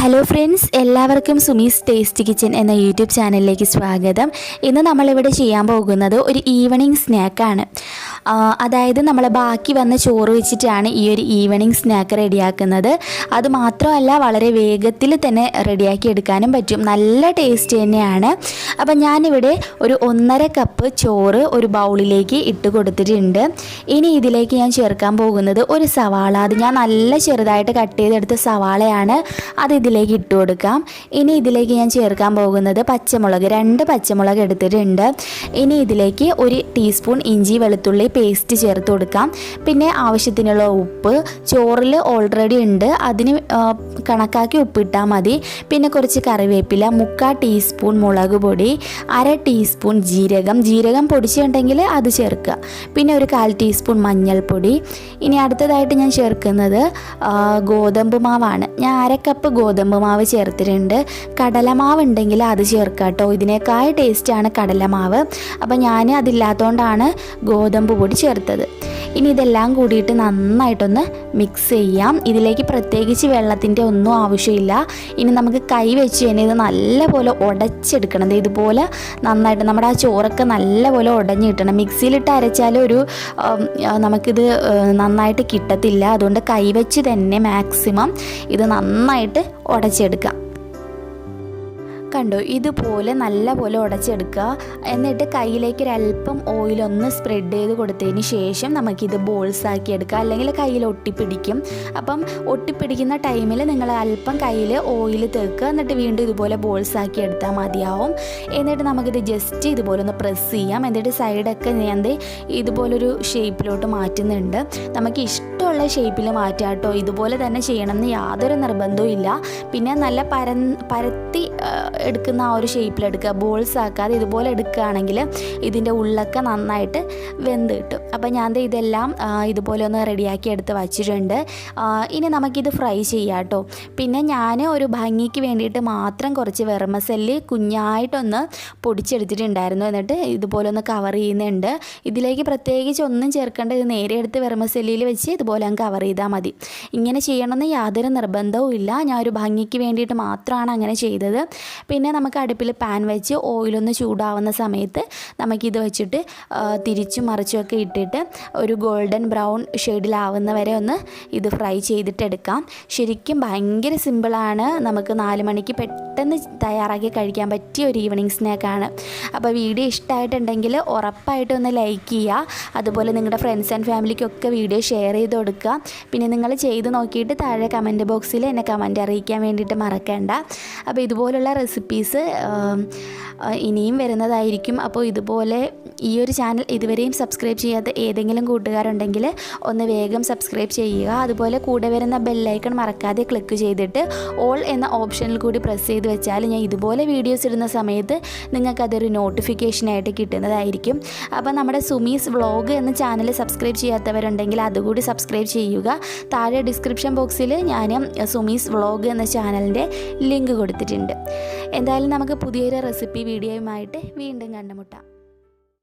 Hello friends, എല്ലാവർക്കും Sumi's tasty kitchen എന്ന YouTube ചാനലിലേക്ക് സ്വാഗതം. ഇന്ന് നമ്മളിവിടെ ചെയ്യാൻ പോകുന്നത് ഒരു ഈവനിങ് സ്നാക്കാണ്. അതായത് നമ്മൾ ബാക്കി വന്ന ചോറ് വെച്ചിട്ടാണ് ഈ ഒരു ഈവനിങ് സ്നാക്ക് റെഡിയാക്കുന്നത്. അതുമാത്രമല്ല, വളരെ വേഗത്തിൽ തന്നെ റെഡിയാക്കി എടുക്കാനും പറ്റും. നല്ല ടേസ്റ്റ് തന്നെയാണ്. അപ്പം ഞാനിവിടെ ഒരു 1.5 കപ്പ് ചോറ് ഒരു ബൗളിലേക്ക് ഇട്ട് കൊടുത്തിട്ടുണ്ട്. ഇനി ഇതിലേക്ക് ഞാൻ ചേർക്കാൻ പോകുന്നത് ഒരു സവാള. അത് ഞാൻ നല്ല ചെറുതായിട്ട് കട്ട് ചെയ്തെടുത്ത സവാളയാണ്. അത് ഇതിലേക്ക് ഇട്ട് കൊടുക്കാം. ഇനി ഇതിലേക്ക് ഞാൻ ചേർക്കാൻ പോകുന്നത് പച്ചമുളക്, 2 പച്ചമുളക് എടുത്തിട്ടുണ്ട്. ഇനി ഇതിലേക്ക് 1 ടീസ്പൂൺ ഇഞ്ചി വെളുത്തുള്ളി പേസ്റ്റ് ചേർത്ത് കൊടുക്കാം. പിന്നെ ആവശ്യത്തിനുള്ള ഉപ്പ് ചോറിൽ ഓൾറെഡി ഉണ്ട്, അതിന് കണക്കാക്കി ഉപ്പിട്ടാൽ മതി. പിന്നെ കുറച്ച് കറിവേപ്പില, 3/4 ടീസ്പൂൺ മുളക് പൊടി, 1/2 ടീസ്പൂൺ ജീരകം പൊടിച്ചിട്ടുണ്ടെങ്കിൽ അത് ചേർക്കുക. പിന്നെ ഒരു 1/4 ടീസ്പൂൺ മഞ്ഞൾപ്പൊടി. ഇനി അടുത്തതായിട്ട് ഞാൻ ചേർക്കുന്നത് ഗോതമ്പ് മാവാണ്. ഞാൻ 1/2 കപ്പ് ഗോതമ്പ് മാവ് ചേർത്തിട്ടുണ്ട്. കടലമാവ് ഉണ്ടെങ്കിൽ അത് ചേർക്കാം കേട്ടോ, ഇതിനേക്കാൾ ടേസ്റ്റാണ് കടലമാവ്. അപ്പം ഞാൻ അതില്ലാത്തതുകൊണ്ടാണ് ഗോതമ്പ് പൊടി ചേർത്തത്. ഇനി ഇതെല്ലാം കൂടിയിട്ട് നന്നായിട്ടൊന്ന് മിക്സ് ചെയ്യാം. ഇതിലേക്ക് പ്രത്യേകിച്ച് വെള്ളത്തിൻ്റെ ഒന്നും ആവശ്യമില്ല. ഇനി നമുക്ക് കൈ വെച്ച് തന്നെ ഇത് നല്ലപോലെ ഉടച്ചെടുക്കണം. ഇതുപോലെ നന്നായിട്ട് നമ്മുടെ ആ ചോറൊക്കെ നല്ലപോലെ ഉടഞ്ഞ് കിട്ടണം. മിക്സിയിലിട്ട് അരച്ചാൽ നമുക്കിത് നന്നായിട്ട് കിട്ടത്തില്ല. അതുകൊണ്ട് കൈ വെച്ച് തന്നെ മാക്സിമം ഇത് നന്നായിട്ട് ഉടച്ചെടുക്കാം. കണ്ടോ, ഇതുപോലെ നല്ലപോലെ ഉടച്ചെടുക്കുക. എന്നിട്ട് കയ്യിലേക്ക് ഒരല്പം ഓയിലൊന്ന് സ്പ്രെഡ് ചെയ്ത് കൊടുത്തതിന് ശേഷം നമുക്കിത് ബോൾസാക്കി എടുക്കുക. അല്ലെങ്കിൽ കയ്യിൽ ഒട്ടിപ്പിടിക്കും. അപ്പം ഒട്ടിപ്പിടിക്കുന്ന ടൈമിൽ നിങ്ങൾ അല്പം കയ്യിൽ ഓയിൽ തേക്കുക. എന്നിട്ട് വീണ്ടും ഇതുപോലെ ബോൾസാക്കി എടുത്താൽ മതിയാവും. എന്നിട്ട് നമുക്കിത് ജസ്റ്റ് ഇതുപോലെ ഒന്ന് പ്രസ് ചെയ്യാം. എന്നിട്ട് സൈഡൊക്കെ ഞാൻ ഇതുപോലൊരു ഷേപ്പിലോട്ട് മാറ്റുന്നുണ്ട്. നമുക്ക് ഇഷ്ടമുള്ള ഷേപ്പിൽ മാറ്റാം കേട്ടോ. ഇതുപോലെ തന്നെ ചെയ്യണമെന്ന് യാതൊരു നിർബന്ധവും ഇല്ല. പിന്നെ നല്ല പരത്തി എടുക്കുന്ന ആ ഒരു ഷേപ്പിലെടുക്കുക, ബോൾസ് ആക്കാതെ ഇതുപോലെ എടുക്കുകയാണെങ്കിൽ ഇതിൻ്റെ ഉള്ളൊക്കെ നന്നായിട്ട് വെന്ത് കിട്ടും. അപ്പോൾ ഞാൻ ഇതെല്ലാം ഇതുപോലെ ഒന്ന് റെഡിയാക്കി എടുത്ത് വച്ചിട്ടുണ്ട്. ഇനി നമുക്കിത് ഫ്രൈ ചെയ്യാം കേട്ടോ. പിന്നെ ഞാൻ ഒരു ഭംഗിക്ക് വേണ്ടിയിട്ട് മാത്രം കുറച്ച് വെർമസെല്ലി കുഞ്ഞായിട്ടൊന്ന് പൊടിച്ചെടുത്തിട്ടുണ്ടായിരുന്നു. എന്നിട്ട് ഇതുപോലെ ഒന്ന് കവർ ചെയ്യുന്നുണ്ട്. ഇതിലേക്ക് പ്രത്യേകിച്ച് ഒന്നും ചേർക്കേണ്ട, ഇത് നേരെ എടുത്ത് വെർമസെല്ലിയിൽ വെച്ച് ഇതുപോലെ അങ്ങ് കവർ ചെയ്താൽ മതി. ഇങ്ങനെ ചെയ്യണമെന്ന് യാതൊരു നിർബന്ധവും ഇല്ല. ഞാൻ ഒരു ഭംഗിക്ക് വേണ്ടിയിട്ട് മാത്രമാണ് അങ്ങനെ ചെയ്തത്. പിന്നെ നമുക്ക് അടുപ്പിൽ പാൻ വെച്ച് ഓയിലൊന്ന് ചൂടാവുന്ന സമയത്ത് നമുക്കിത് വെച്ചിട്ട് തിരിച്ചും മറിച്ചുമൊക്കെ ഇട്ടിട്ട് ഒരു ഗോൾഡൻ ബ്രൗൺ ഷെയ്ഡിലാവുന്ന വരെ ഒന്ന് ഇത് ഫ്രൈ ചെയ്തിട്ടെടുക്കാം. ശരിക്കും ഭയങ്കര സിമ്പിളാണ്. നമുക്ക് 4 മണിക്ക് പെട്ടെന്ന് തയ്യാറാക്കി കഴിക്കാൻ പറ്റിയ ഒരു ഈവനിങ് സ്നാക്കാണ്. അപ്പോൾ വീഡിയോ ഇഷ്ടമായിട്ടുണ്ടെങ്കിൽ ഉറപ്പായിട്ടൊന്ന് ലൈക്ക് ചെയ്യുക. അതുപോലെ നിങ്ങളുടെ ഫ്രണ്ട്സ് ആൻഡ് ഫാമിലിക്കൊക്കെ വീഡിയോ ഷെയർ ചെയ്ത് കൊടുക്കുക. പിന്നെ നിങ്ങൾ ചെയ്ത് നോക്കിയിട്ട് താഴെ കമൻറ്റ് ബോക്സിൽ എന്നെ കമൻറ്റ് അറിയിക്കാൻ വേണ്ടിയിട്ട് മറക്കണ്ട. അപ്പോൾ ഇതുപോലുള്ള റെസിപ്പീസ് ഇനിയും വരുന്നതായിരിക്കും. അപ്പോൾ ഇതുപോലെ ഈ ഒരു ചാനൽ ഇതുവരെയും സബ്സ്ക്രൈബ് ചെയ്യാത്ത ഏതെങ്കിലും കൂട്ടുകാരുണ്ടെങ്കിൽ ഒന്ന് വേഗം സബ്സ്ക്രൈബ് ചെയ്യുക. അതുപോലെ കൂടെ വരുന്ന ബെല്ലൈക്കൺ മറക്കാതെ ക്ലിക്ക് ചെയ്തിട്ട് ഓൾ എന്ന ഓപ്ഷനിൽ കൂടി പ്രസ് ചെയ്ത് വെച്ചാൽ ഞാൻ ഇതുപോലെ വീഡിയോസ് ഇടുന്ന സമയത്ത് നിങ്ങൾക്കതൊരു നോട്ടിഫിക്കേഷനായിട്ട് കിട്ടുന്നതായിരിക്കും. അപ്പോൾ നമ്മുടെ സുമീസ് വ്ളോഗ് എന്ന ചാനൽ സബ്സ്ക്രൈബ് ചെയ്യാത്തവരുണ്ടെങ്കിൽ അതുകൂടി സബ്സ്ക്രൈബ് ചെയ്യുക. താഴെ ഡിസ്ക്രിപ്ഷൻ ബോക്സിൽ ഞാൻ സുമീസ് വ്ളോഗ് എന്ന ചാനലിൻ്റെ ലിങ്ക് കൊടുത്തിട്ടുണ്ട്. എന്തായാലും നമുക്ക് പുതിയൊരു റെസിപ്പി വീഡിയോയുമായിട്ട് വീണ്ടും കണ്ടുമുട്ടാം.